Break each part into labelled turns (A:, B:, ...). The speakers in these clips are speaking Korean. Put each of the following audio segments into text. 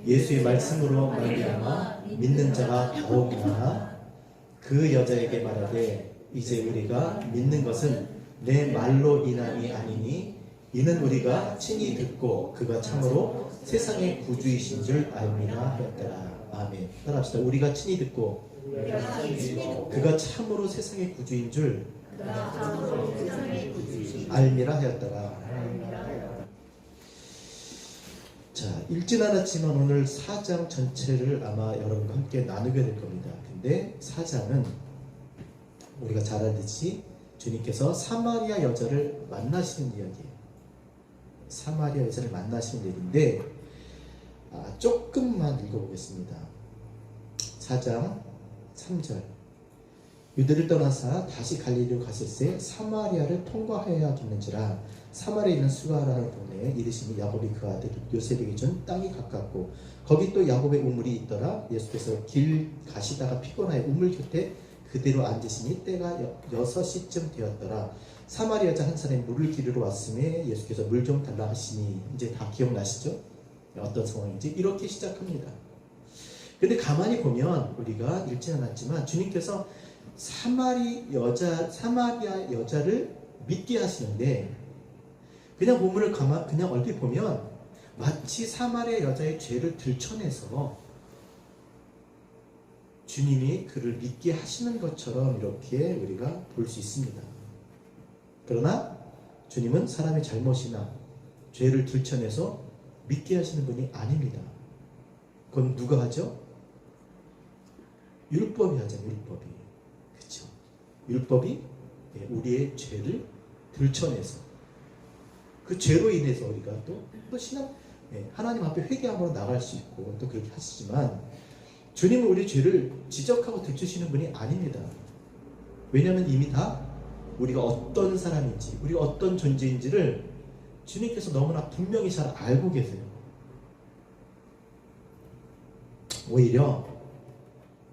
A: 예수의 말씀으로 말미암아 믿는 자가 더욱 많아 그 여자에게 말하되 이제 우리가 믿는 것은 내 말로 인함이 아니니 이는 우리가 친히 듣고 그가 참으로 세상의 구주이신 줄 알미라 하였더라. 아멘. 따라합시다. 우리가 친히 듣고 그가 참으로 세상의 구주인 줄 알미라 하였더라. 자, 읽진 않았지만 오늘 4장 전체를 아마 여러분과 함께 나누게 될 겁니다. 근데 4장은 우리가 잘 알듯이 주님께서 사마리아 여자를 만나시는 이야기예요. 사마리아 여자를 만나시는 일인데 조금만 읽어보겠습니다. 4장 3절 유대를 떠나사 다시 갈릴리로 가실새 사마리아를 통과하여야겠는지라 사마리아에 있는 수가라는 동네에 이르시니 야곱이 그 아들 요셉에게 준 땅이 가깝고 거기 또 야곱의 우물이 있더라. 예수께서 길 가시다가 피곤하여 우물 곁에 그대로 앉으시니 때가 6시쯤 되었더라. 사마리아 여자 한 사람이 물을 기르러 왔음에 예수께서 물 좀 달라 하시니 이제 다 기억나시죠? 어떤 상황인지 이렇게 시작합니다. 근데 가만히 보면 우리가 읽지 않았지만 주님께서 사마리아 여자를 믿게 하시는데 그냥 본문을 그냥 얼핏 보면 마치 사마리아 여자의 죄를 들춰내서 주님이 그를 믿게 하시는 것처럼 이렇게 우리가 볼 수 있습니다. 그러나 주님은 사람의 잘못이나 죄를 들춰내서 믿게 하시는 분이 아닙니다. 그건 누가 하죠? 율법이 하잖아요. 율법이. 그렇죠? 율법이 우리의 죄를 들춰내서 그 죄로 인해서 우리가 또 신앙 하나님 앞에 회개함으로 나갈 수 있고 또 그렇게 하시지만 주님은 우리 죄를 지적하고 들추시는 분이 아닙니다. 왜냐하면 이미 다 우리가 어떤 사람인지 우리가 어떤 존재인지를 주님께서 너무나 분명히 잘 알고 계세요. 오히려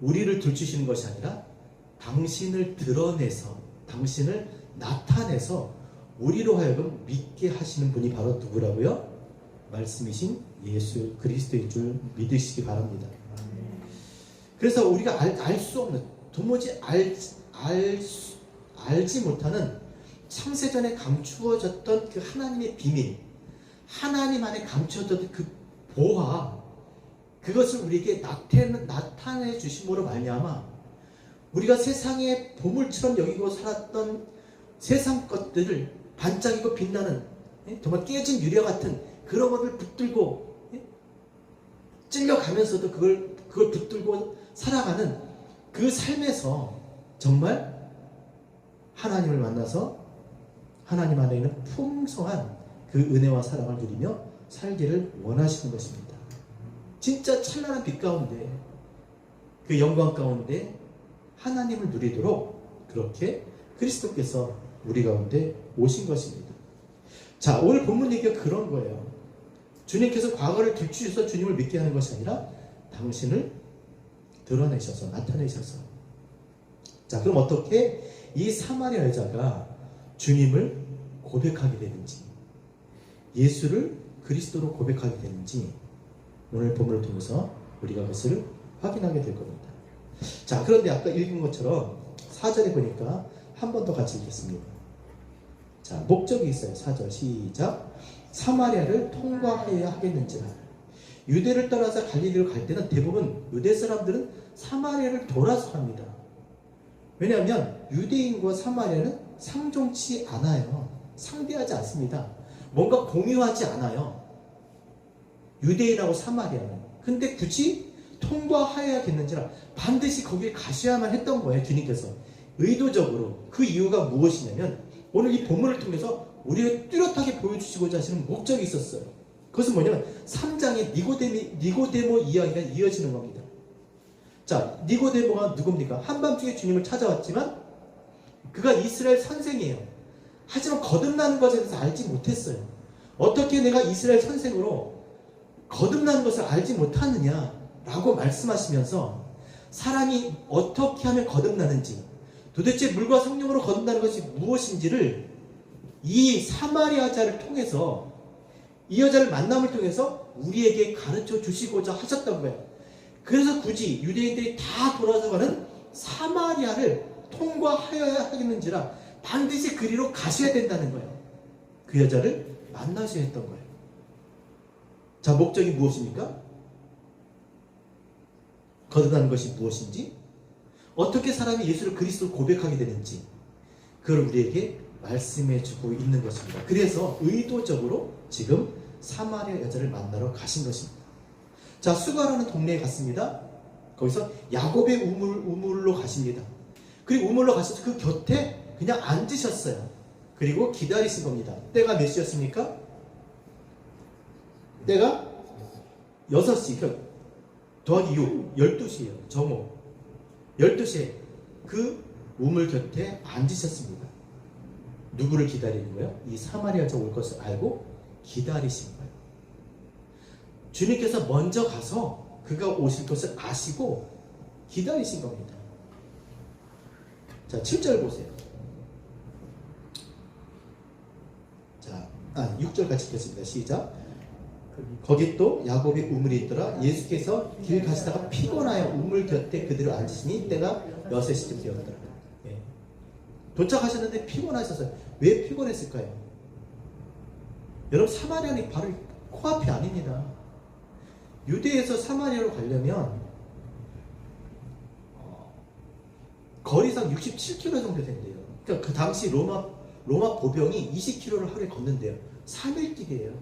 A: 우리를 들추시는 것이 아니라 당신을 드러내서 당신을 나타내서 우리로 하여금 믿게 하시는 분이 바로 누구라고요? 말씀이신 예수 그리스도인 줄 믿으시기 바랍니다. 그래서 우리가 알 수 없는 도무지 알지 못하는 창세전에 감추어졌던 그 하나님의 비밀, 하나님 안에 감추어졌던 그 보화, 그것을 우리에게 나타내 주심으로 말미암아 우리가 세상의 보물처럼 여기고 살았던 세상 것들을 반짝이고 빛나는 정말 깨진 유려 같은 그런 것을 붙들고 찔려가면서도 그걸 붙들고 살아가는 그 삶에서 정말 하나님을 만나서 하나님 안에 있는 풍성한 그 은혜와 사랑을 누리며 살기를 원하시는 것입니다. 진짜 찬란한 빛 가운데 그 영광 가운데 하나님을 누리도록 그렇게 그리스도께서 우리 가운데 오신 것입니다. 자, 오늘 본문 얘기가 그런 거예요. 주님께서 과거를 들추셔서 주님을 믿게 하는 것이 아니라 당신을 드러내셔서 나타내셔서 자, 그럼 어떻게 이 사마리아 여자가 주님을 고백하게 되는지 예수를 그리스도로 고백하게 되는지 오늘 본문을 통해서 우리가 그것을 확인하게 될 겁니다. 자, 그런데 아까 읽은 것처럼 4절에 보니까 한 번 더 같이 읽겠습니다. 자, 목적이 있어요. 4절 시작. 사마리아를 통과해야 하겠는지라. 유대를 떠나서 갈릴리로 갈 때는 대부분 유대 사람들은 사마리아를 돌아서 갑니다. 왜냐하면 유대인과 사마리아는 상종치 않아요. 상대하지 않습니다. 뭔가 공유하지 않아요. 유대인하고 사마리아는. 근데 굳이 통과해야겠는지라 반드시 거기에 가셔야만 했던 거예요. 주님께서 의도적으로. 그 이유가 무엇이냐면 오늘 이 본문을 통해서 우리에게 뚜렷하게 보여주시고자 하시는 목적이 있었어요. 그것은 뭐냐면 3장의 니고데모 이야기가 이어지는 겁니다. 자, 니고데모가 누굽니까? 한밤중에 주님을 찾아왔지만 그가 이스라엘 선생이에요. 하지만 거듭나는 것에 대해서 알지 못했어요. 어떻게 내가 이스라엘 선생으로 거듭나는 것을 알지 못하느냐라고 말씀하시면서 사람이 어떻게 하면 거듭나는지, 도대체 물과 성령으로 거듭나는 것이 무엇인지를 이 사마리아자를 통해서 이 여자를 만남을 통해서 우리에게 가르쳐 주시고자 하셨던 거예요. 그래서 굳이 유대인들이 다 돌아서 가는 사마리아를 통과하여야 하겠는지라 반드시 그리로 가셔야 된다는 거예요. 그 여자를 만나셔야 했던 거예요. 자, 목적이 무엇입니까? 거듭나는 것이 무엇인지, 어떻게 사람이 예수를 그리스도로 고백하게 되는지, 그걸 우리에게 말씀해 주고 있는 것입니다. 그래서 의도적으로 지금 사마리아 여자를 만나러 가신 것입니다. 자, 수가라는 동네에 갔습니다. 거기서 야곱의 우물로 가십니다. 그리고 우물로 가셔서 그 곁에 그냥 앉으셨어요. 그리고 기다리신 겁니다. 때가 몇 시였습니까? 때가 6시, 그러니까 더하기 6, 12시예요. 정오. 12시에 그 우물 곁에 앉으셨습니다. 누구를 기다리는 거예요? 이 사마리아 여자 올 것을 알고 기다리신 거예요. 주님께서 먼저 가서 그가 오실 것을 아시고 기다리신 겁니다. 자, 7절 보세요. 자, 6절 같이 읽겠습니다. 시작. 거기 또 야곱의 우물이 있더라. 예수께서 길 가시다가 피곤하여 우물 곁에 그대로 앉으시니 때가 6시쯤 되었더라. 예. 도착하셨는데 피곤하셨어요. 왜 피곤했을까요? 여러분, 사마리아는 바로 코앞이 아닙니다. 유대에서 사마리아로 가려면 거리상 67km 정도 된대요. 그러니까 그 당시 로마 보병이 20km를 하루에 걷는데요. 3일 길이에요.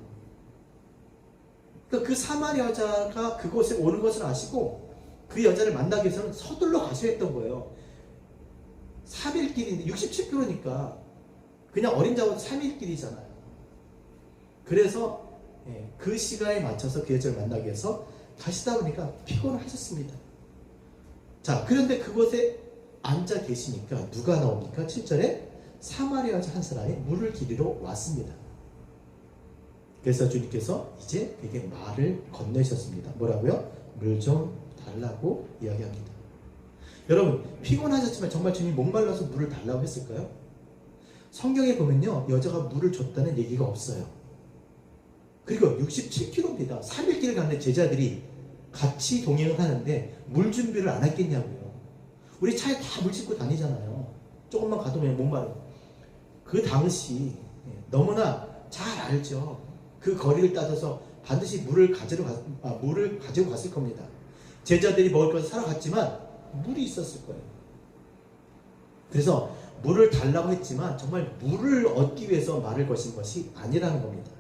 A: 그러니까 그 사마리아 여자가 그곳에 오는 것을 아시고 그 여자를 만나기 위해서는 서둘러 가셔야 했던 거예요. 3일 길인데 67km니까 그냥 어린 자고 3일 길이잖아요. 그래서 그 시간에 맞춰서 그 여자를 만나기 위해서 가시다 보니까 피곤하셨습니다. 자, 그런데 그곳에 앉아 계시니까 누가 나옵니까? 7절에 사마리아 여자 한 사람이 물을 기르러 왔습니다. 그래서 주님께서 이제 그에게 말을 건네셨습니다. 뭐라고요? 물 좀 달라고 이야기합니다. 여러분, 피곤하셨지만 정말 주님이 목말라서 물을 달라고 했을까요? 성경에 보면요, 여자가 물을 줬다는 얘기가 없어요. 그리고 67km입니다. 3일 길을 가는데 제자들이 같이 동행을 하는데 물 준비를 안 했겠냐고요. 우리 차에 다 물 싣고 다니잖아요. 조금만 가도 그냥 목마르고. 그 당시 너무나 잘 알죠. 그 거리를 따져서 반드시 물을 가지고 갔을 겁니다. 제자들이 먹을 것을 사러 갔지만 물이 있었을 거예요. 그래서 물을 달라고 했지만 정말 물을 얻기 위해서 말을 거신 것이 아니라는 겁니다.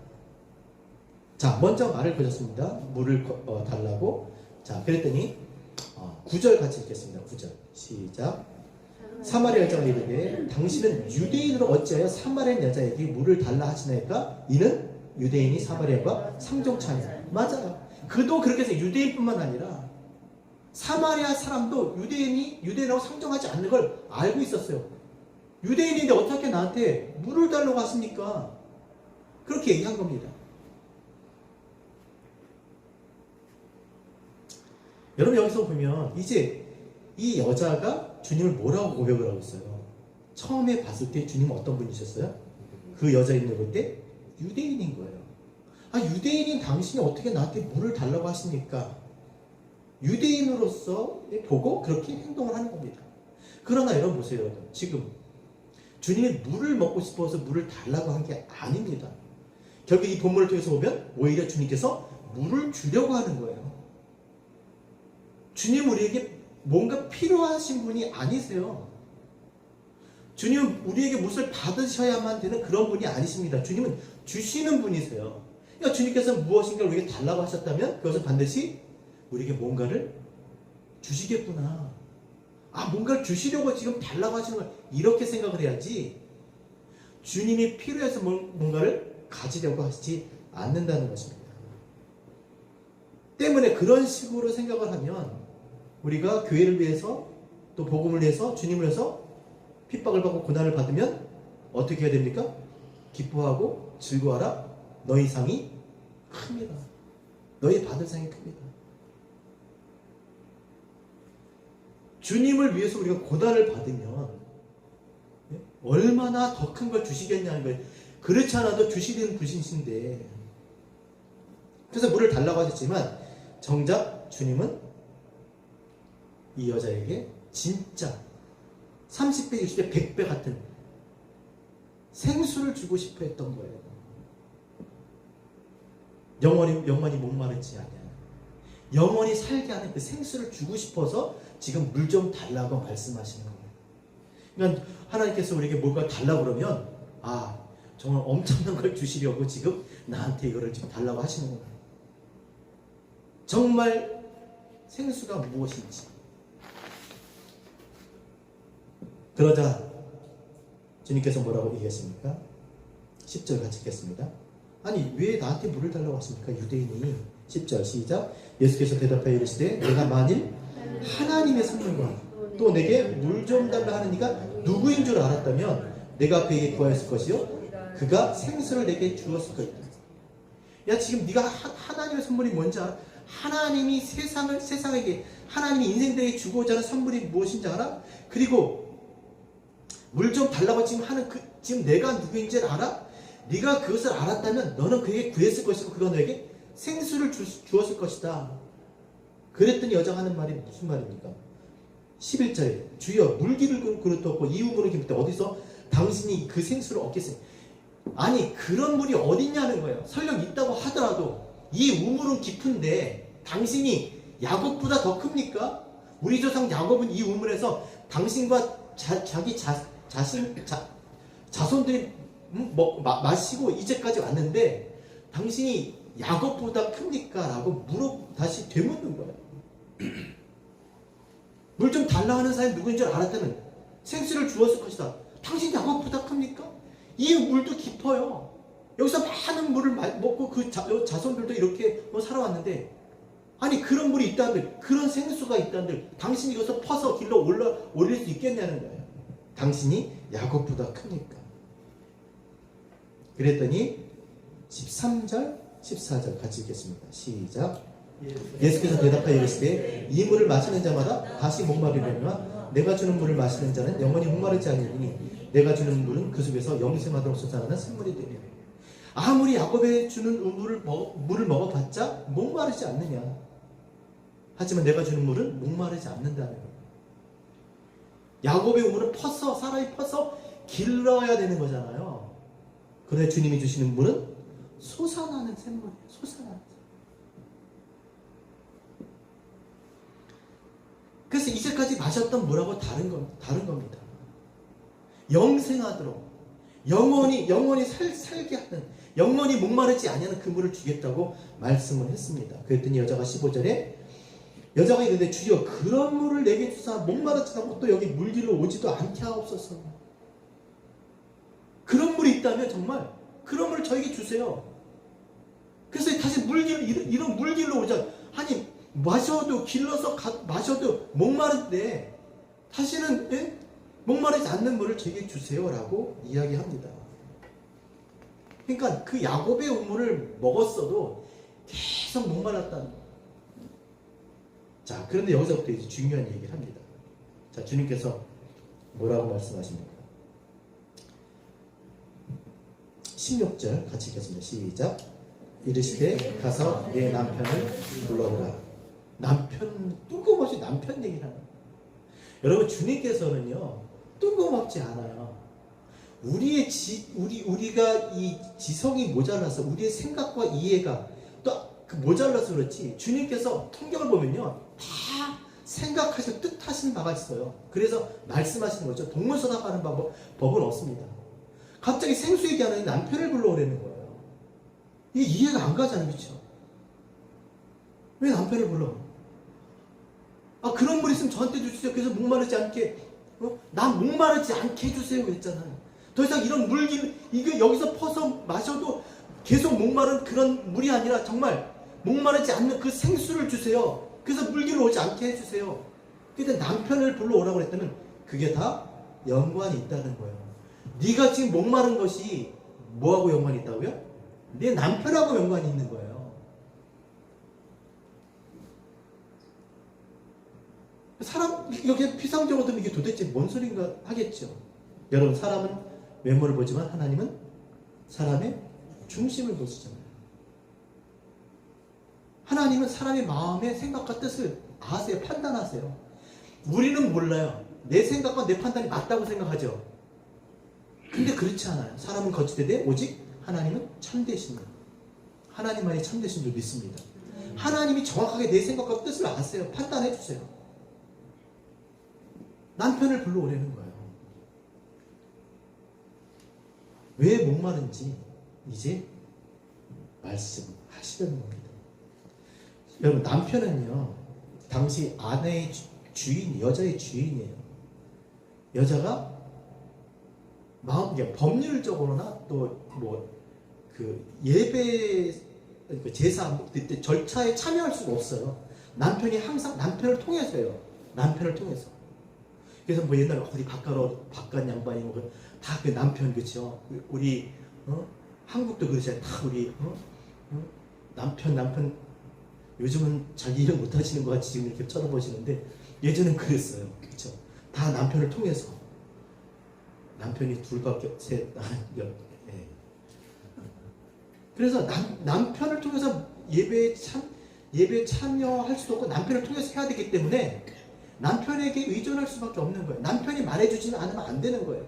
A: 자, 먼저 말을 거셨습니다. 물을 달라고. 자, 그랬더니 9절 같이 읽겠습니다. 9절 시작. 사마리아 여자가 이르되 당신은 유대인으로 어찌하여 사마리아 여자에게 물을 달라 하시나이까? 이는 유대인이 사마리아과 상종차이다. 맞아요. 그도 그렇게 해서 유대인뿐만 아니라 사마리아 사람도 유대인하고 상종하지 않는 걸 알고 있었어요. 유대인인데 어떻게 나한테 물을 달라고 하십니까? 그렇게 얘기한 겁니다. 여러분, 여기서 보면 이제 이 여자가 주님을 뭐라고 고백을 하고 있어요? 처음에 봤을 때 주님은 어떤 분이셨어요? 그 여자인을 볼 때 유대인인 거예요. 유대인인 당신이 어떻게 나한테 물을 달라고 하십니까? 유대인으로서 보고 그렇게 행동을 하는 겁니다. 그러나 여러분 보세요. 여러분. 지금 주님이 물을 먹고 싶어서 물을 달라고 한 게 아닙니다. 결국 이 본문을 통해서 보면 오히려 주님께서 물을 주려고 하는 거예요. 주님 우리에게 뭔가 필요하신 분이 아니세요. 주님은 우리에게 무엇을 받으셔야만 되는 그런 분이 아니십니다. 주님은 주시는 분이세요. 그러니까 주님께서 무엇인가를 우리에게 달라고 하셨다면 그것은 반드시 우리에게 뭔가를 주시겠구나. 뭔가를 주시려고 지금 달라고 하시는 걸 이렇게 생각을 해야지 주님이 필요해서 뭔가를 가지려고 하시지 않는다는 것입니다. 때문에 그런 식으로 생각을 하면 우리가 교회를 위해서 또 복음을 위해서 주님을 위해서 핍박을 받고 고난을 받으면 어떻게 해야 됩니까? 기뻐하고 즐거워하라. 너희 상이 큽니다. 너희 받을 상이 큽니다. 주님을 위해서 우리가 고난을 받으면 얼마나 더 큰 걸 주시겠냐는 거예요. 그렇지 않아도 주시는 분이신데 그래서 물을 달라고 하셨지만 정작 주님은 이 여자에게 진짜 30배, 60배, 100배 같은 생수를 주고 싶어 했던 거예요. 영원히 목마르지 않아요. 영원히 살게 하는 그 생수를 주고 싶어서 지금 물 좀 달라고 말씀하시는 거예요. 그러니까 하나님께서 우리에게 뭔가 달라고 그러면 정말 엄청난 걸 주시려고 지금 나한테 이거를 지금 달라고 하시는 거예요. 정말 생수가 무엇인지. 그러자 주님께서 뭐라고 얘기했습니까? 10절 같이 읽겠습니다. 아니 왜 나한테 물을 달라고 하십니까? 유대인이. 10절 시작. 예수께서 대답하여 이르시되 내가 만일 하나님의 성령과 또 내게 물 좀 달라 하는 이가 누구인 줄 알았다면 내가 그에게 구하였을 것이요 그가 생수를 내게 주었을 것이다. 야 지금 네가 하나님의 선물이 뭔지 알아? 하나님이 세상에게 하나님이 인생들에게 주고자 하는 선물이 무엇인지 알아? 그리고 물 좀 달라고 지금 하는 지금 내가 누구인지 알아? 네가 그것을 알았다면 너는 그에게 구했을 것이고 그가 너에게 생수를 주었을 것이다. 그랬더니 여자가 하는 말이 무슨 말입니까? 11절에 주여 물기를 그릇도 없고 이 우물을 깊을 때 어디서 당신이 그 생수를 얻겠어요? 아니 그런 물이 어딨냐는 거예요. 설령 있다고 하더라도 이 우물은 깊은데 당신이 야곱보다 더 큽니까? 우리 조상 야곱은 이 우물에서 당신과 자기 자손들이 마시고 이제까지 왔는데 당신이 야곱보다 큽니까? 라고 다시 되묻는 거예요. 물 좀 달라 하는 사람이 누구인 줄 알았다면 생수를 주었을 것이다. 당신 야곱보다 큽니까? 이 물도 깊어요. 여기서 많은 물을 먹고 그 자손들도 이렇게 살아왔는데 아니 그런 물이 있다는데 그런 생수가 있다는데 당신이 이것을 퍼서 길러 올릴 수 있겠냐는 거예요. 당신이 야곱보다 크니까. 그랬더니 13절 14절 같이 읽겠습니다. 시작. 예수께서 대답하여 이르시되 이 물을 마시는 자마다 다시 목마르려니와 내가 주는 물을 마시는 자는 영원히 목마르지 아니하니 내가 주는 물은 그 속에서 영생하도록 솟아나는 샘물이 되리라. 아무리 야곱에 주는 물을 먹어봤자 목마르지 않느냐. 하지만 내가 주는 물은 목마르지 않는다는 거예요. 야곱의 우물은 사람이 퍼서 길러야 되는 거잖아요. 그런데 주님이 주시는 물은 솟아나는 샘물이에요. 솟아나는 샘물. 그래서 이제까지 마셨던 물하고 다른 겁니다. 영생하도록 영원히 살게 하는 영원히 목마르지 아니하는 그 물을 주겠다고 말씀을 했습니다. 그랬더니 여자가 15절에 여자가 이르되 주여 그런 물을 내게 주사 목마르지 않고 또 여기 물길로 오지도 않게 하옵소서. 그런 물이 있다면 정말 그런 물을 저에게 주세요. 그래서 다시 이런 물길로 오자. 아니 마셔도 길러서 마셔도 목마른데 다시는 목마르지 않는 물을 저에게 주세요라고 이야기합니다. 그러니까 그 야곱의 우물을 먹었어도 계속 목말랐다는 거예요. 자, 그런데 여기서부터 이제 중요한 얘기를 합니다. 자, 주님께서 뭐라고 말씀하십니까? 16절 같이 읽겠습니다. 시작. 이르시되 가서 내 남편을 불러오라. 뜬금없이 남편 얘기를 하는 거예요. 여러분, 주님께서는요, 뜬금없지 않아요. 우리가 이 지성이 모자라서, 우리의 생각과 이해가 또 모자라서 그렇지, 주님께서 성경을 보면요, 다 생각하시고 뜻하시는 바가 있어요. 그래서 말씀하시는 거죠. 동문서답하는 법은 없습니다. 갑자기 생수 얘기하는 남편을 불러오라는 거예요. 이게 이해가 안 가잖아요. 그렇죠? 왜 남편을 불러? 그런 물 있으면 저한테 주시죠. 그래서 목마르지 않게, 난 목마르지 않게 해주세요. 그랬잖아요. 더 이상 이런 물길, 이게 여기서 퍼서 마셔도 계속 목마른 그런 물이 아니라 정말 목마르지 않는 그 생수를 주세요. 그래서 물길로 오지 않게 해주세요. 근데 남편을 불러오라고 했다면 그게 다 연관이 있다는 거예요. 네가 지금 목마른 것이 뭐하고 연관이 있다고요? 내 남편하고 연관이 있는 거예요. 사람, 이렇게 피상적으로 들으면 이게 도대체 뭔 소린가 하겠죠. 여러분, 사람은 외모를 보지만 하나님은 사람의 중심을 보시잖아요. 하나님은 사람의 마음의 생각과 뜻을 아세요. 판단하세요. 우리는 몰라요. 내 생각과 내 판단이 맞다고 생각하죠. 근데 그렇지 않아요. 사람은 거짓되되 오직 하나님은 참되십니다. 하나님만이 참되신 줄 믿습니다. 하나님이 정확하게 내 생각과 뜻을 아세요. 판단해 주세요. 남편을 불러오려는 거예요. 왜 목마른지 이제 말씀하시려는 겁니다. 여러분, 남편은요, 당시 아내의 주인, 여자의 주인이에요. 여자가 법률적으로나 또 예배, 제사, 그때 절차에 참여할 수가 없어요. 남편이 항상 남편을 통해서요. 남편을 통해서. 그래서 뭐 옛날에 어디 바깥 양반이 다 그 남편, 그쵸? 우리 한국도 그러잖아요. 다 우리 남편 요즘은 자기 일 못하시는 것 같이 지금 이렇게 쳐다보시는데 예전엔 그랬어요. 그쵸? 다 남편을 통해서. 남편이 둘밖에 예. 그래서 남편을 통해서 예배에 참여할 수도 없고 남편을 통해서 해야 되기 때문에 남편에게 의존할 수밖에 없는 거예요. 남편이 말해주지 않으면 안 되는 거예요.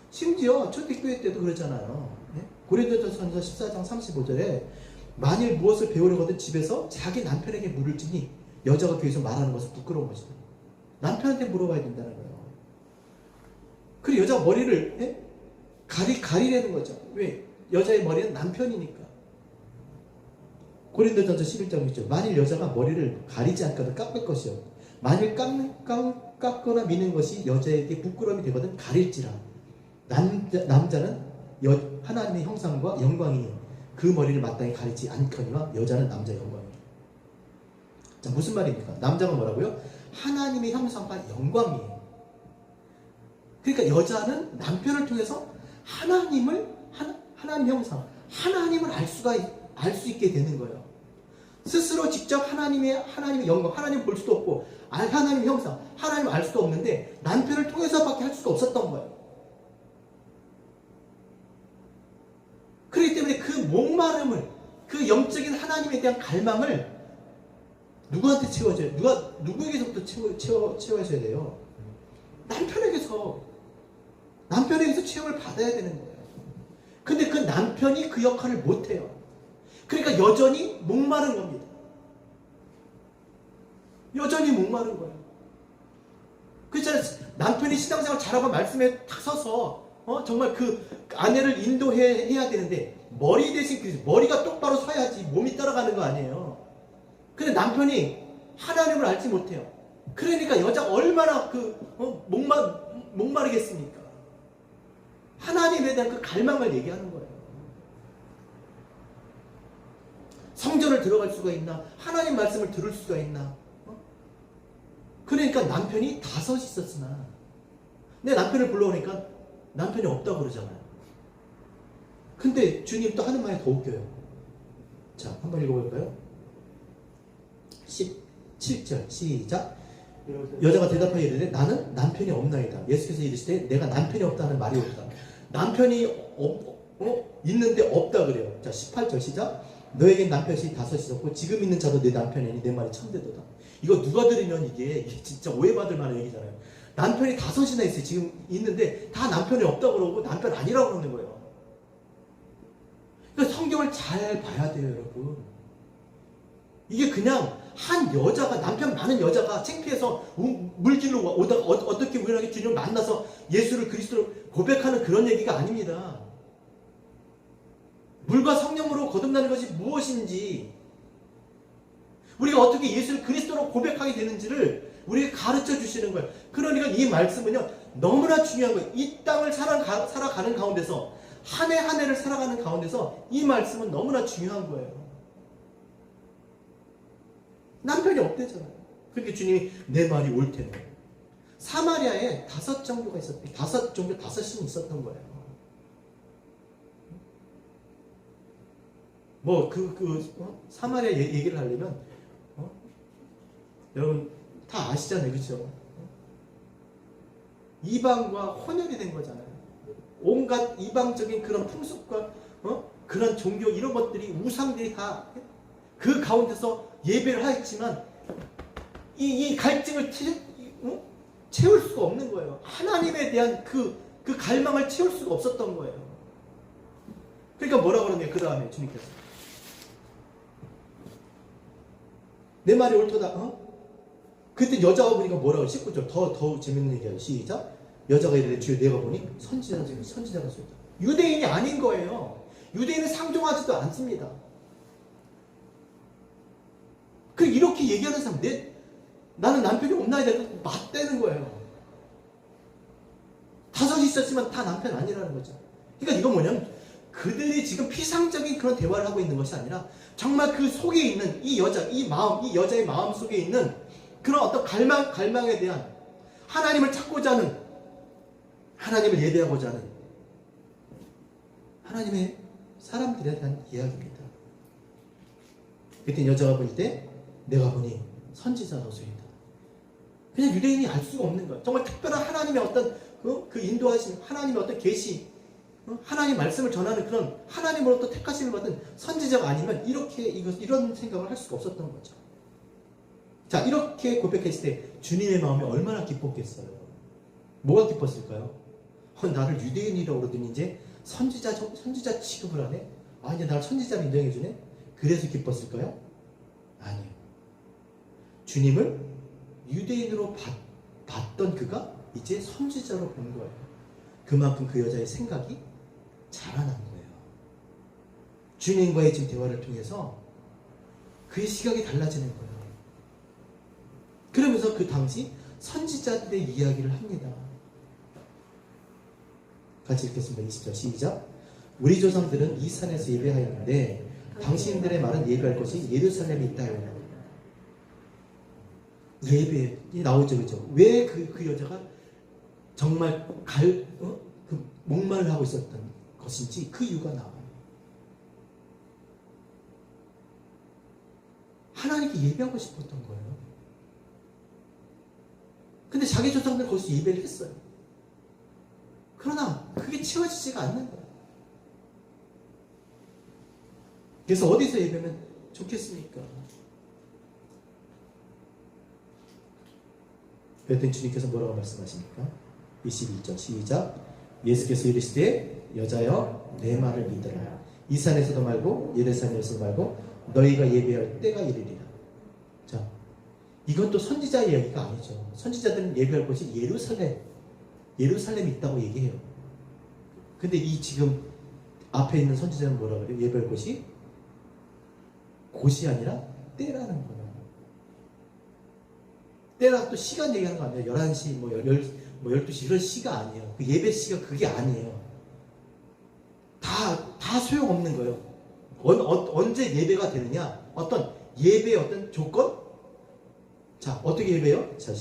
A: 심지어 초대교회 때도 그러잖아요. 예? 고린도전서 14장 35절에 만일 무엇을 배우려거든 집에서 자기 남편에게 물을 주니 여자가 교회에서 말하는 것은 부끄러운 것이다. 남편한테 물어봐야 된다는 거예요. 그리고 여자 머리를 가리려는 거죠. 왜? 여자의 머리는 남편이니까. 고린도전서 11장 6절 만일 여자가 머리를 가리지 않거든 깎을 것이요. 만일 깎거나 미는 것이 여자에게 부끄러움이 되거든 가릴지라. 남자는 하나님의 형상과 영광이니 그 머리를 마땅히 가리지 않거니와 여자는 남자의 영광이니. 자, 무슨 말입니까? 남자가 뭐라고요? 하나님의 형상과 영광이에요. 그러니까 여자는 남편을 통해서 하나님의 형상, 하나님을 알 수 있게 되는 거예요. 스스로 직접 하나님의 영광, 하나님 볼 수도 없고, 하나님의 형상, 하나님 알 수도 없는데, 남편을 통해서밖에 할 수가 없었던 거예요. 그렇기 때문에 그 목마름을, 그 영적인 하나님에 대한 갈망을 누구한테 채워줘요? 누구에게서부터 채워줘야 돼요? 남편에게서 채용을 받아야 되는 거예요. 근데 그 남편이 그 역할을 못해요. 그러니까 여전히 목마른 겁니다. 여전히 목마른 거예요. 그렇잖아요. 남편이 신앙생활 잘하고 말씀에 탁 서서 정말 그 아내를 인도해야 되는데 머리 대신 머리가 똑바로 서야지 몸이 따라가는 거 아니에요. 근데 남편이 하나님을 알지 못해요. 그러니까 여자가 얼마나 목마르겠습니까? 하나님에 대한 그 갈망을 얘기하는 거예요. 성전을 들어갈 수가 있나? 하나님 말씀을 들을 수가 있나? 그러니까 남편이 5 있었으나 내 남편을 불러오니까 남편이 없다고 그러잖아요. 근데 주님 또 하는 말이 더 웃겨요. 자, 한번 읽어볼까요? 17절 시작. 여자가 대답하여 이르되 나는 남편이 없나이다. 예수께서 이르시되 내가 남편이 없다는 말이 없다. 남편이 있는데 없다 그래요. 자, 18절 시작. 너에겐 남편이 5 있었고 지금 있는 자도 내 남편이니 내 말이 참되도다. 이거 누가 들으면 이게 진짜 오해받을 만한 얘기잖아요. 남편이 5이나 있어요. 지금 있는데 다 남편이 없다 그러고 남편 아니라고 그러는 거예요. 그러니까 성경을 잘 봐야 돼요, 여러분. 이게 그냥 한 여자가, 남편 많은 여자가 창피해서 물질로 오다가 어떻게 우연하게 주님을 만나서 예수를 그리스도로 고백하는 그런 얘기가 아닙니다. 물과 성령으로 거듭나는 것이 무엇인지, 우리가 어떻게 예수를 그리스도로 고백하게 되는지를 우리에게 가르쳐 주시는 거예요. 그러니까 이 말씀은요, 너무나 중요한 거예요. 이 땅을 살아가는 가운데서, 한 해 한 해를 살아가는 가운데서 이 말씀은 너무나 중요한 거예요. 남편이 없대잖아요. 그러니까 주님이 내 말이 옳대는 거예요. 사마리아에 5 정도가 있었대. 5신이 있었던 거예요. 사마리아 얘기를 하려면, 여러분 다 아시잖아요. 그렇죠? 이방과 혼혈이 된 거잖아요. 온갖 이방적인 그런 풍습과 그런 종교 이런 것들이, 우상들이 다 그 가운데서 예배를 하였지만 이 갈증을 채울 수가 없는 거예요. 하나님에 대한 그 갈망을 채울 수가 없었던 거예요. 그러니까 뭐라 그러냐, 그 다음에 주님께서. 내 말이 옳도다. 그때 여자가 보니까 뭐라고 19절 더 재밌는 얘기예요. 시작. 여자가 이르되 주여 내가 보니 선지자가 쏘였다. 유대인이 아닌 거예요. 유대인은 상종하지도 않습니다. 그 이렇게 얘기하는 사람, 나는 남편이 없나이다 맞대는 거예요. 5이 있었지만 다 남편 아니라는 거죠. 그러니까 이건 뭐냐면 그들이 지금 피상적인 그런 대화를 하고 있는 것이 아니라 정말 그 속에 있는 이 여자의 마음 속에 있는 그런 어떤 갈망에 대한 하나님을 찾고자 하는, 하나님을 예배하고자 하는 하나님의 사람들에 대한 이야기입니다. 그때 여자가 볼 때 내가 보니 선지자가 쏘인다. 그냥 유대인이 알 수가 없는 거야. 정말 특별한 하나님의 어떤 그 인도하심, 하나님의 어떤 계시, 하나님 말씀을 전하는 그런 하나님으로부터 택하심을 받은 선지자가 아니면 이런 생각을 할 수가 없었던 거죠. 자, 이렇게 고백했을 때 주님의 마음이 얼마나 기뻤겠어요. 뭐가 기뻤을까요? 나를 유대인이라고 그러더니 이제 선지자 취급을 하네? 이제 나를 선지자로 인정해 주네? 그래서 기뻤을까요? 아니요. 주님을 유대인으로 봤던 그가 이제 선지자로 본 거예요. 그만큼 그 여자의 생각이 자라난 거예요. 주님과의 지금 대화를 통해서 그의 시각이 달라지는 거예요. 그러면서 그 당시 선지자들의 이야기를 합니다. 같이 읽겠습니다. 20절 시작. 우리 조상들은 이 산에서 예배하였는데 당신들의 말은 예배할 곳이 예루살렘에 있다 하였다. 예배에 나오죠, 그죠? 왜 그 여자가 정말 목말을 하고 있었던 것인지 그 이유가 나와요. 하나님께 예배하고 싶었던 거예요. 근데 자기 조상들은 거기서 예배를 했어요. 그러나 그게 채워지지가 않는 거예요. 그래서 어디서 예배하면 좋겠습니까? 그랬더니 주님께서 뭐라고 말씀하십니까? 21절 시작. 예수께서 이르시되 여자여 내 말을 믿으라. 이 산에서도 말고 예루살렘에서도 말고 너희가 예배할 때가 이르리라. 자, 이건 또 선지자의 이야기가 아니죠. 선지자들은 예배할 곳이 예루살렘이 있다고 얘기해요. 근데 이 지금 앞에 있는 선지자는 뭐라고 그래요? 예배할 곳이 곳이 아니라 때라는 거예요. 때라 또 시간 얘기하는 거 아니에요. 11시, 12시 이런 시가 아니에요. 그 예배 시가 그게 아니에요. 다 소용없는 거예요. 언제 예배가 되느냐? 어떤 예배의 어떤 조건? 자, 어떻게 예배요? 자,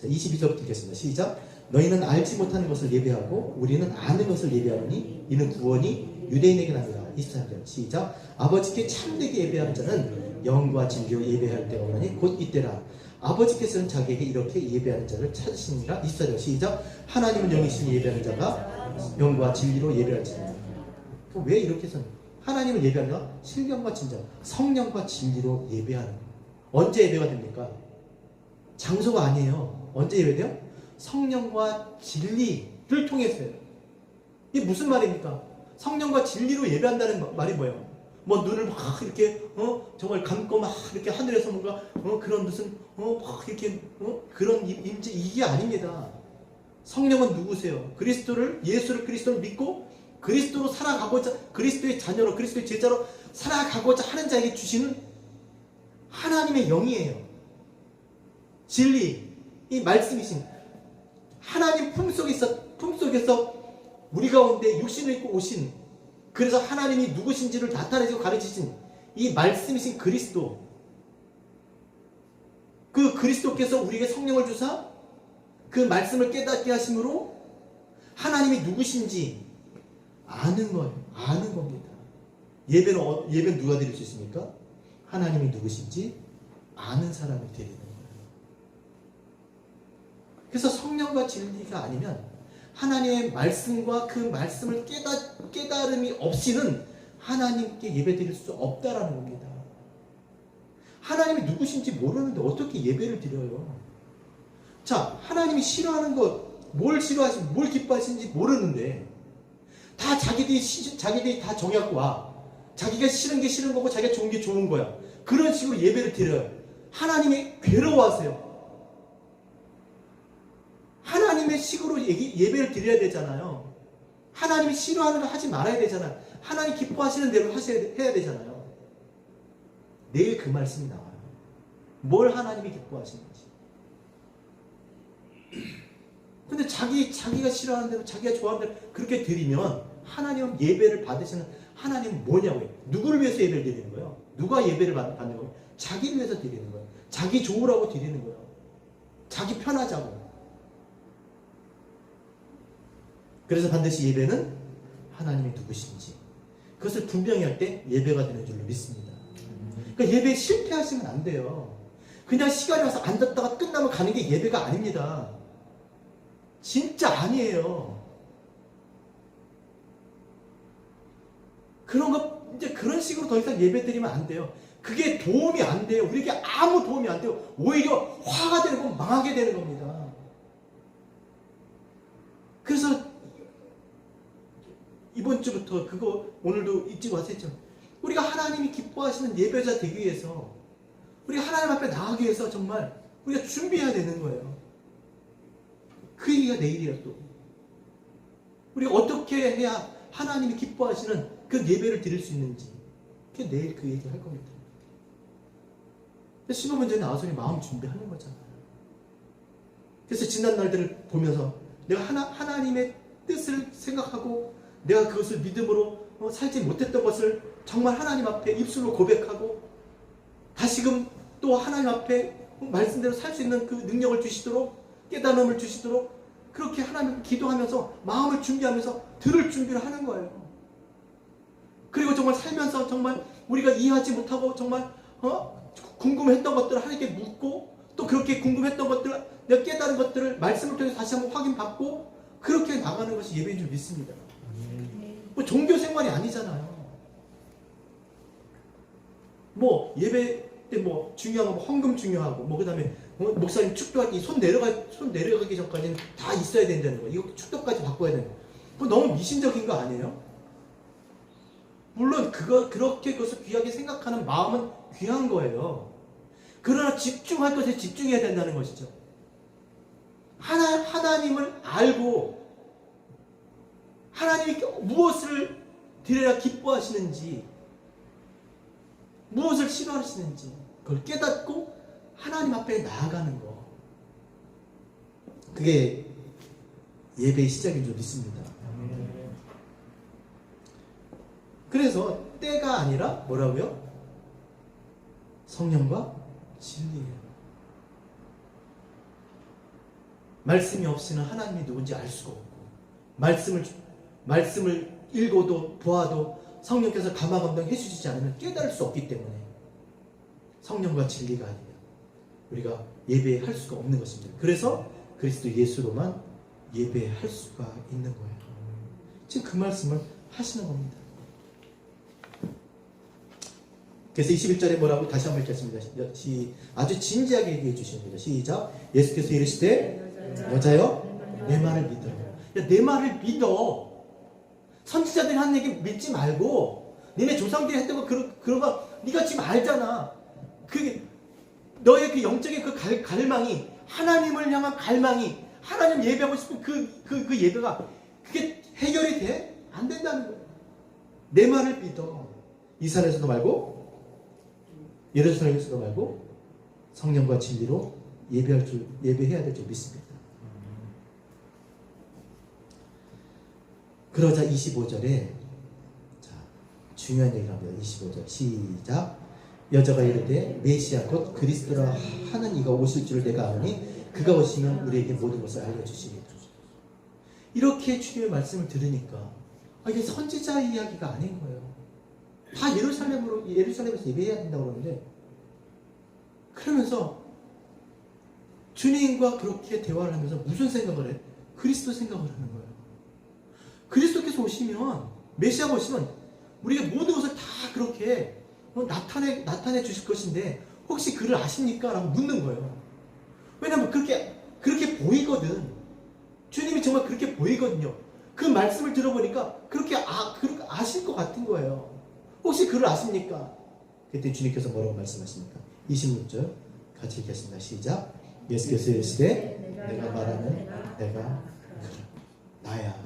A: 22절부터 읽겠습니다. 시작. 너희는 알지 못하는 것을 예배하고 우리는 아는 것을 예배하노니 이는 구원이 유대인에게 납니다. 23절 시작. 아버지께 참되게 예배하는 자는 영과 진리로 예배할 때가 오나니 곧 이때라. 아버지께서는 자기에게 이렇게 예배하는 자를 찾으시니라. 24절 시작. 하나님은 영이시니 예배하는 자가 영과 진리로 예배할지니라. 왜 이렇게 해서 하나님을 예배하는 자? 신령과 진정, 성령과 진리로 예배하는. 언제 예배가 됩니까? 장소가 아니에요. 언제 예배돼요? 성령과 진리를 통해서요. 이게 무슨 말입니까? 성령과 진리로 예배한다는 말이 뭐예요? 뭐 눈을 막 이렇게 정말 감고 막 이렇게 하늘에서 뭔가 그런 무슨 막 이렇게 그런 임재, 이게 아닙니다. 성령은 누구세요? 예수를 그리스도를 믿고 그리스도로 살아가고자, 그리스도의 자녀로, 그리스도의 제자로 살아가고자 하는 자에게 주시는 하나님의 영이에요. 진리, 이 말씀이신 하나님 품속에서 우리 가운데 육신을 입고 오신, 그래서 하나님이 누구신지를 나타내시고 가르치신 이 말씀이신 그리스도, 그 그리스도께서 우리에게 성령을 주사 그 말씀을 깨닫게 하심으로 하나님이 누구신지 아는 거예요. 아는 겁니다. 예배는 누가 드릴 수 있습니까? 하나님이 누구신지 아는 사람이 드리는 거예요. 그래서 성령과 진리가 아니면 하나님의 말씀과 그 말씀을 깨달음이 없이는 하나님께 예배 드릴 수 없다라는 겁니다. 하나님이 누구신지 모르는데 어떻게 예배를 드려요? 자, 하나님이 싫어하는 것, 뭘 싫어하시고 뭘 기뻐하시는지 모르는데 다 자기들이 다 정해갖고 와. 자기가 싫은 게 싫은 거고 자기가 좋은 게 좋은 거야. 그런 식으로 예배를 드려요. 하나님이 괴로워하세요. 하나님의 식으로 예배를 드려야 되잖아요. 하나님이 싫어하는 거 하지 말아야 되잖아요. 하나님 기뻐하시는 대로 해야 되잖아요. 내일 그 말씀이 나와요. 뭘 하나님이 기뻐하시는지. 근데 자기가 싫어하는 대로, 자기가 좋아하는 대로 그렇게 드리면 하나님은 예배를 받으시는 하나님은 뭐냐고요? 누구를 위해서 예배를 드리는 거예요? 누가 예배를 받는 거예요? 자기를 위해서 드리는 거예요. 자기 좋으라고 드리는 거예요. 자기 편하자고. 그래서 반드시 예배는 하나님이 누구신지 그것을 분명히 할 때 예배가 되는 줄로 믿습니다. 그러니까 예배에 실패하시면 안 돼요. 그냥 시간이 와서 앉았다가 끝나면 가는 게 예배가 아닙니다. 진짜 아니에요. 그런 거 이제 그런 식으로 더 이상 예배 드리면 안 돼요. 그게 도움이 안 돼요. 우리에게 아무 도움이 안 돼요. 오히려 화가 되고 망하게 되는 겁니다. 그래서 이번 주부터 그거 오늘도 잊지 마세요. 우리가 하나님이 기뻐하시는 예배자 되기 위해서 우리가 하나님 앞에 나가기 위해서 정말 우리가 준비해야 되는 거예요. 그 얘기가 내일이야 또. 우리가 어떻게 해야 하나님이 기뻐하시는 그 예배를 드릴 수 있는지 그게 내일 그 얘기를 할 겁니다. 신호문제에 나와서 마음 준비하는 거잖아요. 그래서 지난 날들을 보면서 내가 하나님의 뜻을 생각하고 내가 그것을 믿음으로 살지 못했던 것을 정말 하나님 앞에 입술로 고백하고 다시금 또 하나님 앞에 말씀대로 살 수 있는 그 능력을 주시도록 깨달음을 주시도록 그렇게 하나님 기도하면서 마음을 준비하면서 들을 준비를 하는 거예요. 그리고 정말 살면서 정말 우리가 이해하지 못하고 정말 궁금했던 것들을 하나님께 묻고 또 그렇게 궁금했던 것들 내가 깨달은 것들을 말씀을 통해서 다시 한번 확인받고 그렇게 나가는 것이 예배인 줄 믿습니다. 뭐 종교 생활이 아니잖아요. 뭐 예배 때 뭐 중요한 거 헌금 중요하고 뭐 그다음에 목사님 축도할 때 손 내려가기 전까지는 다 있어야 된다는 거. 이거 축도까지 바꿔야 되는 거. 그거 너무 미신적인 거 아니에요? 물론 그렇게 그것을 귀하게 생각하는 마음은 귀한 거예요. 그러나 집중할 것에 집중해야 된다는 것이죠. 하나님을 알고 하나님이 무엇을 드려야 기뻐하시는지 무엇을 싫어하시는지 그걸 깨닫고 하나님 앞에 나아가는 거 그게 예배의 시작인 줄 믿습니다. 그래서 때가 아니라 뭐라고요? 성령과 진리예요. 말씀이 없이는 하나님이 누군지 알 수가 없고 말씀을 읽어도 보아도 성령께서 감화감동 해주시지 않으면 깨달을 수 없기 때문에 성령과 진리가 아니면 우리가 예배할 수가 없는 것입니다. 그래서 그리스도 예수로만 예배할 수가 있는 거예요. 지금 그 말씀을 하시는 겁니다. 그래서 21절에 뭐라고 다시 한번 읽겠습니다. 아주 진지하게 얘기해 주시는 거죠. 시작. 예수께서 이르시되 여자여 내 말을 믿어요. 야, 내 말을 믿어. 선지자들이 한 얘기 믿지 말고 니네 조상들이 했던 거 그런 거 네가 지금 알잖아. 그게 너의 그 영적인 그 갈망이 하나님을 향한 갈망이 하나님 예배하고 싶은 그 예배가 그게 해결이 돼? 안 된다는 거예요. 내 말을 믿어. 이스라엘에서도 말고 예루살렘에서도 말고 성령과 진리로 예배해야 될 줄 믿습니다. 그러자 25절에 자, 중요한 얘기를 합니다. 25절 시작. 여자가 이르되 메시아 곧 그리스도라 하는 이가 오실 줄을 내가 아노니 그가 오시면 우리에게 모든 것을 알려주시리라. 이렇게 주님의 말씀을 들으니까 이게 선지자 이야기가 아닌 거예요. 다 예루살렘에서 예배해야 된다고 그러는데 그러면서 주님과 그렇게 대화를 하면서 무슨 생각을 해? 그리스도 생각을 하는 거예요. 그리스도께서 오시면 메시아가 오시면 우리가 모든 것을 다 그렇게 나타내 주실 것인데 혹시 그를 아십니까? 라고 묻는 거예요. 왜냐하면 그렇게 보이거든. 주님이 정말 그렇게 보이거든요. 그 말씀을 들어보니까 그렇게 아실 것 같은 거예요. 혹시 그를 아십니까? 그때 주님께서 뭐라고 말씀하십니까? 26절 같이 읽겠습니다. 시작. 예수께서 이르시되 내가 말하는 내가 나야.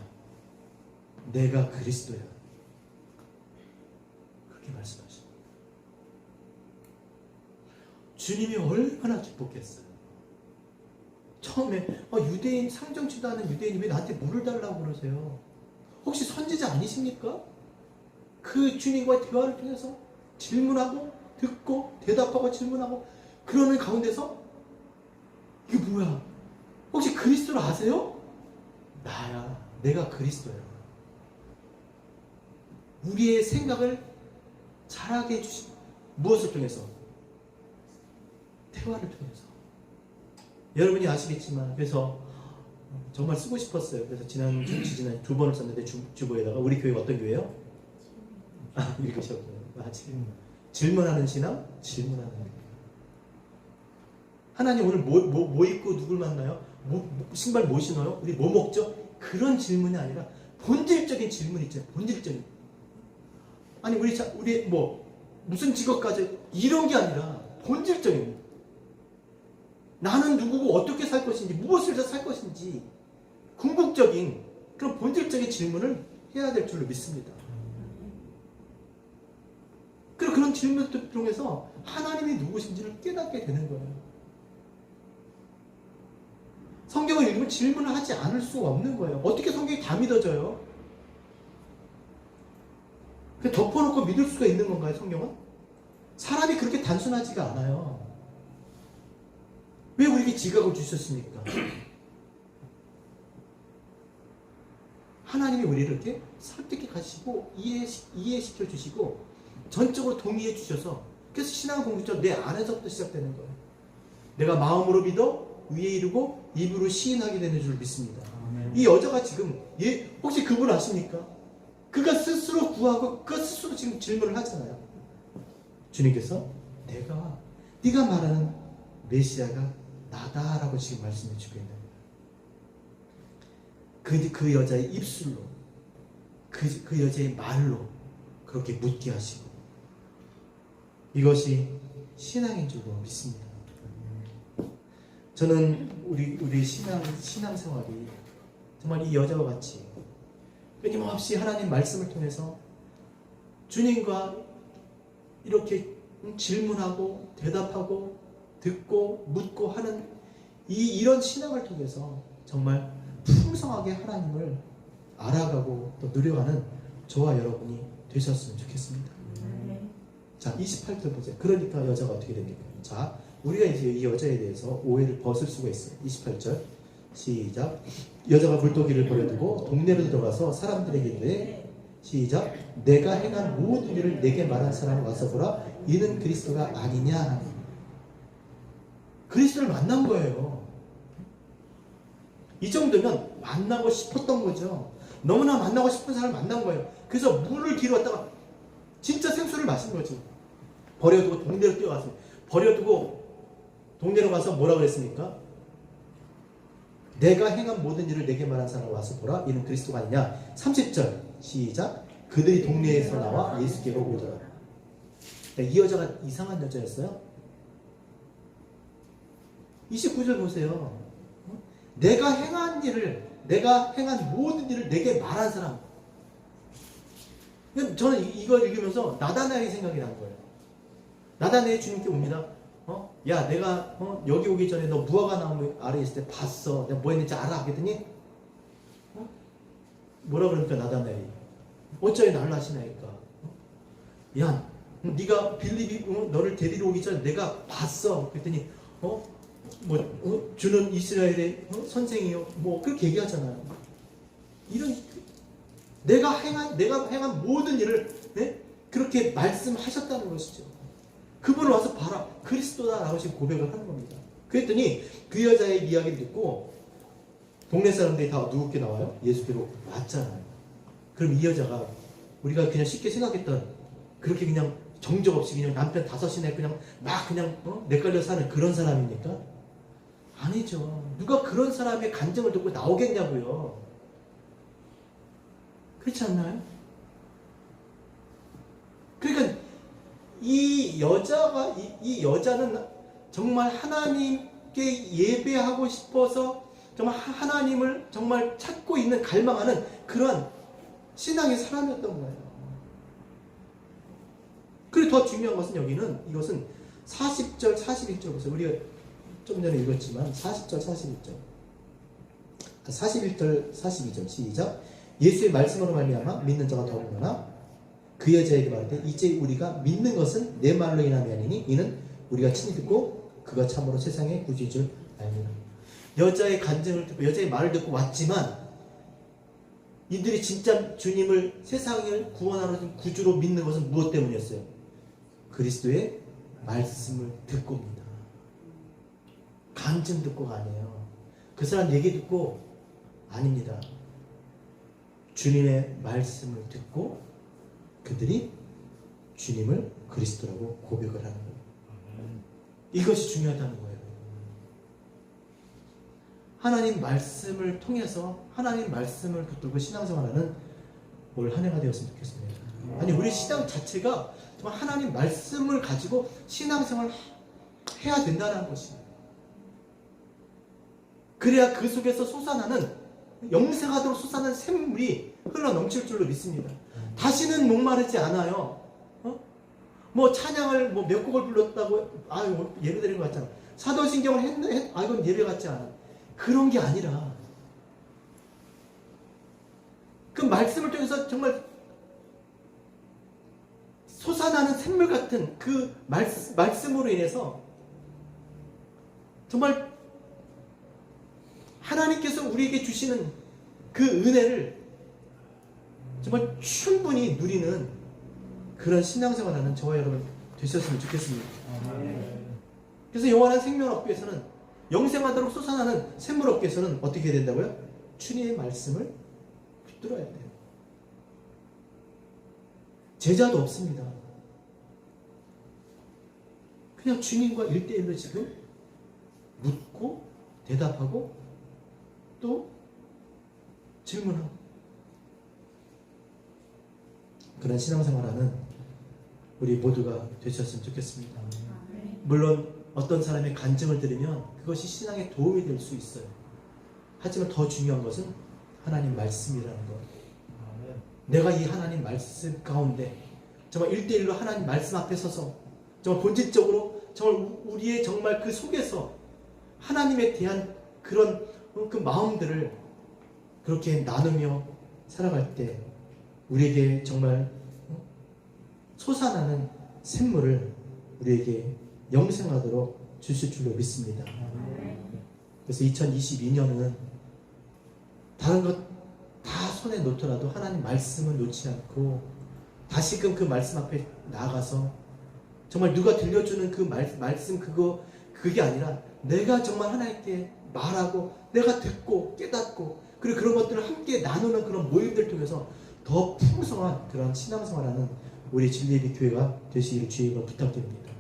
A: 내가 그리스도야. 그렇게 말씀하십니다. 주님이 얼마나 기뻤겠어요. 처음에 유대인 상정치도 않은 유대인이 왜 나한테 물을 달라고 그러세요? 혹시 선지자 아니십니까? 그 주님과의 대화를 통해서 질문하고 듣고 대답하고 질문하고 그러는 가운데서 이게 뭐야? 혹시 그리스도를 아세요? 나야. 내가 그리스도야. 우리의 생각을 잘하게 해주신 무엇을 통해서? 대화를 통해서. 여러분이 아시겠지만 그래서 정말 쓰고 싶었어요. 그래서 지난 두 번을 썼는데 주보에다가 우리 교회가 어떤 교회예요? 읽으셨고요. 질문하는 신앙, 질문하는 교회. 하나님 오늘 뭐 입고 누굴 만나요? 신발 뭐 신어요? 우리 뭐 먹죠? 그런 질문이 아니라 본질적인 질문 있잖아요. 본질적인. 아니 우리 무슨 직업까지 이런 게 아니라 본질적인. 나는 누구고 어떻게 살 것인지 무엇을 해서 살 것인지 궁극적인 그런 본질적인 질문을 해야 될 줄로 믿습니다. 그리고 그런 질문을 통해서 하나님이 누구신지를 깨닫게 되는 거예요. 성경을 읽으면 질문을 하지 않을 수가 없는 거예요. 어떻게 성경이 다 믿어져요? 덮어놓고 믿을 수가 있는 건가요, 성경은? 사람이 그렇게 단순하지가 않아요. 왜 우리에게 지각을 주셨습니까? 하나님이 우리를 이렇게 설득해 가시고 이해시켜 주시고 전적으로 동의해 주셔서 그래서 신앙 공부처럼 내 안에서부터 시작되는 거예요. 내가 마음으로 믿어 위에 이르고 입으로 시인하게 되는 줄 믿습니다. 아멘. 이 여자가 지금 혹시 그분 아십니까? 그가 스스로 구하고 그가 스스로 지금 질문을 하잖아요. 주님께서 네가 말하는 메시아가 나다라고 지금 말씀해 주고 있는 거예요. 그 여자의 입술로 그 여자의 말로 그렇게 묻게 하시고 이것이 신앙인 줄로 믿습니다. 저는 우리 신앙생활이 정말 이 여자와 같이 끊임없이 하나님 말씀을 통해서 주님과 이렇게 질문하고 대답하고 듣고 묻고 하는 이런 신앙을 통해서 정말 풍성하게 하나님을 알아가고 또 누려가는 저와 여러분이 되셨으면 좋겠습니다. 자, 28절 보세요. 그러니까 여자가 어떻게 됩니까? 자, 우리가 이제 이 여자에 대해서 오해를 벗을 수가 있어요. 28절 시작. 여자가 물고기를 버려두고 동네로 들어가서 사람들에게 이르되 시작. 내가 행한 모든 일을 내게 말한 사람을 와서 보라. 이는 그리스도가 아니냐 하니. 그리스도를 만난 거예요. 이 정도면 만나고 싶었던 거죠. 너무나 만나고 싶은 사람을 만난 거예요. 그래서 물을 뒤로 왔다가 진짜 생수를 마신 거지. 버려두고 동네로 뛰어갔어요. 버려두고 동네로 가서 뭐라 그랬습니까? 내가 행한 모든 일을 내게 말한 사람을 와서 보라. 이는 그리스도가 아니냐. 30절 시작. 그들이 동네에서 나와 예수께로 오더라. 이 여자가 이상한 여자였어요. 29절 보세요. 내가 행한 모든 일을 내게 말한 사람. 저는 이걸 읽으면서 나다나엘이 생각이 난 거예요. 나다나엘이 주님께 옵니다. 야, 내가 여기 오기 전에 너 무화과 나무 아래에 있을 때 봤어. 내가 뭐 했는지 알아? 그랬더니 뭐라 그러니까 나다나엘이 어쩌니 나를 아시나이까? 야, 네가 빌립이 너를 데리러 오기 전에 내가 봤어. 그랬더니 주는 이스라엘의 선생이요. 뭐 그렇게 얘기하잖아요. 이런 내가 행한 모든 일을 그렇게 말씀하셨다는 것이죠. 그분을 와서 봐라. 그리스도다라고 지금 고백을 하는 겁니다. 그랬더니 그 여자의 이야기를 듣고 동네 사람들이 다 누구께 나와요? 예수께로 왔잖아요. 그럼 이 여자가 우리가 그냥 쉽게 생각했던 그렇게 그냥 정적 없이 그냥 남편 5이나 그냥 막 그냥 내깔려 사는 그런 사람입니까? 아니죠. 누가 그런 사람의 간증을 듣고 나오겠냐고요. 그렇지 않나요? 그러니까 이 여자가 이 여자는 정말 하나님께 예배하고 싶어서 정말 하나님을 정말 찾고 있는 갈망하는 그런 신앙의 사람이었던 거예요. 그리고 더 중요한 것은 여기는 이것은 40절 41절 보세요. 우리가 좀 전에 읽었지만 40절 41절 41절 42절 시작. 예수의 말씀으로 말미암아 믿는 자가 더욱많아 그 여자에게 말하되 이제 우리가 믿는 것은 내 말로 인함이 아니니 이는 우리가 친히 듣고 그가 참으로 세상의 구주인 줄 알미라. 여자의 간증을 듣고 여자의 말을 듣고 왔지만 이들이 진짜 주님을 세상을 구원하는 구주로 믿는 것은 무엇 때문이었어요? 그리스도의 말씀을 듣고입니다. 간증 듣고가 아니에요. 그 사람 얘기 듣고 아닙니다. 주님의 말씀을 듣고 그들이 주님을 그리스도라고 고백을 하는 거예요. 이것이 중요하다는 거예요. 하나님 말씀을 통해서 하나님 말씀을 붙들고 신앙생활하는 올 한 해가 되었으면 좋겠습니다. 아니 우리 신앙 자체가 정말 하나님 말씀을 가지고 신앙생활을 해야 된다는 것이에요. 그래야 그 속에서 솟아나는 영생하도록 솟아나는 샘물이 흘러 넘칠 줄로 믿습니다. 다시는 목마르지 않아요. 뭐 찬양을 뭐 몇 곡을 불렀다고 예배 드린 것 같잖아. 사도신경을 했네. 이건 예배 같지 않아. 그런 게 아니라 그 말씀을 통해서 정말 솟아나는 샘물 같은 그 말씀으로 인해서 정말 하나님께서 우리에게 주시는 그 은혜를 정말 충분히 누리는 그런 신앙생활하는 저와 여러분 되셨으면 좋겠습니다. 그래서 영원한 생명 얻기 위해서는 영생하도록 솟아나는 샘물 얻기 위해서는 어떻게 해야 된다고요? 주님의 말씀을 붙들어야 돼요. 제자도 없습니다. 그냥 주님과 1대1로 지금 묻고 대답하고 또 질문하고 그런 신앙생활하는 우리 모두가 되셨으면 좋겠습니다. 물론 어떤 사람의 간증을 들으면 그것이 신앙에 도움이 될 수 있어요. 하지만 더 중요한 것은 하나님 말씀이라는 것. 내가 이 하나님 말씀 가운데 정말 1대1로 하나님 말씀 앞에 서서 정말 본질적으로 정말 우리의 정말 그 속에서 하나님에 대한 그런 그 마음들을 그렇게 나누며 살아갈 때 우리에게 정말 솟아나는 샘물을 우리에게 영생하도록 주실 줄로 믿습니다. 그래서 2022년은 다른 것 다 손에 놓더라도 하나님 말씀을 놓지 않고 다시금 그 말씀 앞에 나아가서 정말 누가 들려주는 그 말씀 그게 아니라 내가 정말 하나님께 말하고 내가 듣고 깨닫고 그리고 그런 것들을 함께 나누는 그런 모임들 통해서 더 풍성한 그런 신앙생활하는 우리 진리예비 교회가 되시기를 주의로 부탁드립니다.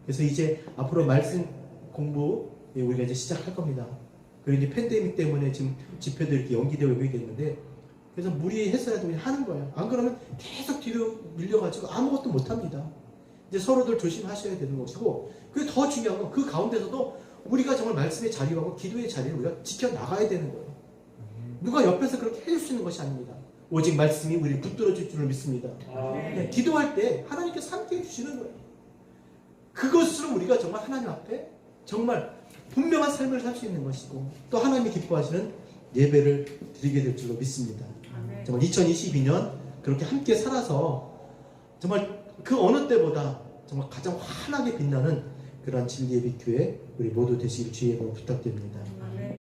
A: 그래서 이제 앞으로 말씀 공부 우리가 이제 시작할 겁니다. 그리고 이제 팬데믹 때문에 지금 집회도 이렇게 연기되고 있는데 그래서 무리해서라도 그냥 하는 거예요. 안 그러면 계속 뒤로 밀려가지고 아무것도 못합니다. 이제 서로들 조심하셔야 되는 것이고 그게 더 중요한 건 그 가운데서도 우리가 정말 말씀의 자리하고 기도의 자리를 우리가 지켜나가야 되는 거예요. 누가 옆에서 그렇게 해줄 수 있는 것이 아닙니다. 오직 말씀이 우리를 붙들어 줄 줄을 믿습니다. 네, 기도할 때 하나님께서 함께 해주시는 거예요. 그것으로 우리가 정말 하나님 앞에 정말 분명한 삶을 살 수 있는 것이고 또 하나님이 기뻐하시는 예배를 드리게 될 줄로 믿습니다. 정말 2022년 그렇게 함께 살아서 정말 그 어느 때보다 정말 가장 환하게 빛나는 그러한 진리예비 교회 우리 모두 되시길 주의 이름으로 부탁드립니다.